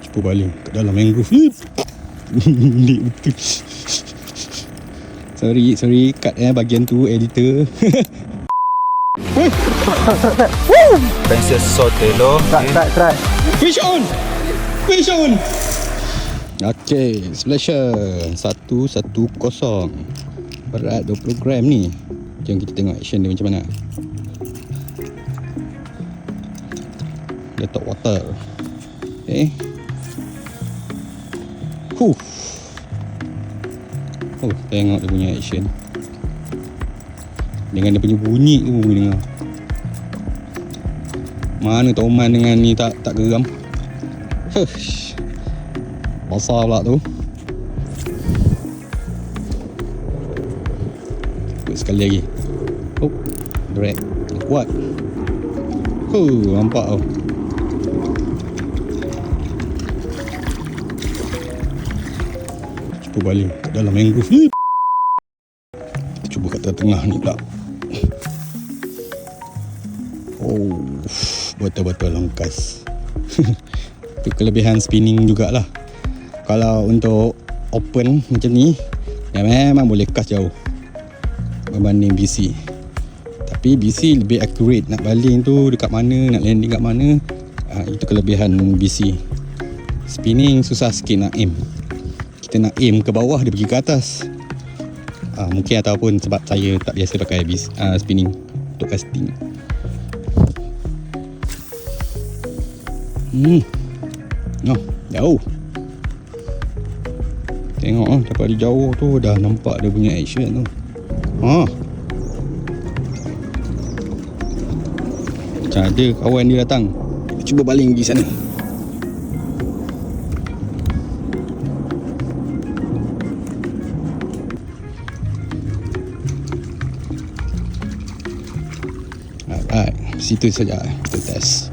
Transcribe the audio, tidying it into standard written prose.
Cuba baling kat dalam mangrove ni. Lik betul. Sorry cut bagian tu editor. Princess Sotelo. Try. Fish on. Okay, splasher 110. Berat 20 gram ni. Jom kita tengok action dia macam mana. Letak water. Okay. Tengok dia punya action. Dengan dia punya bunyi tu boleh dengar. Mana Toman dengan ni tak geram. Basar pula tu. Sekali lagi. Drag kuat. Nampak tau. Cuba baling kat dalam mangrove ni. Kita cuba kat tengah ni pula. Betul-betul longkas. Itu kelebihan spinning jugalah. Kalau untuk open macam ni, memang boleh cast jauh berbanding BC. Tapi BC lebih accurate. Nak baling tu dekat mana, nak landing kat mana, itu kelebihan BC. Spinning susah sikit nak aim. Kita nak aim ke bawah, dia pergi ke atas. Mungkin ataupun sebab saya tak biasa pakai spinning untuk casting. Jauh. Tengok dapat di jauh tu dah nampak dia punya action tu. Macam ada kawan dia datang. Kita cuba baling pergi sana. Alright, situ saja kita test.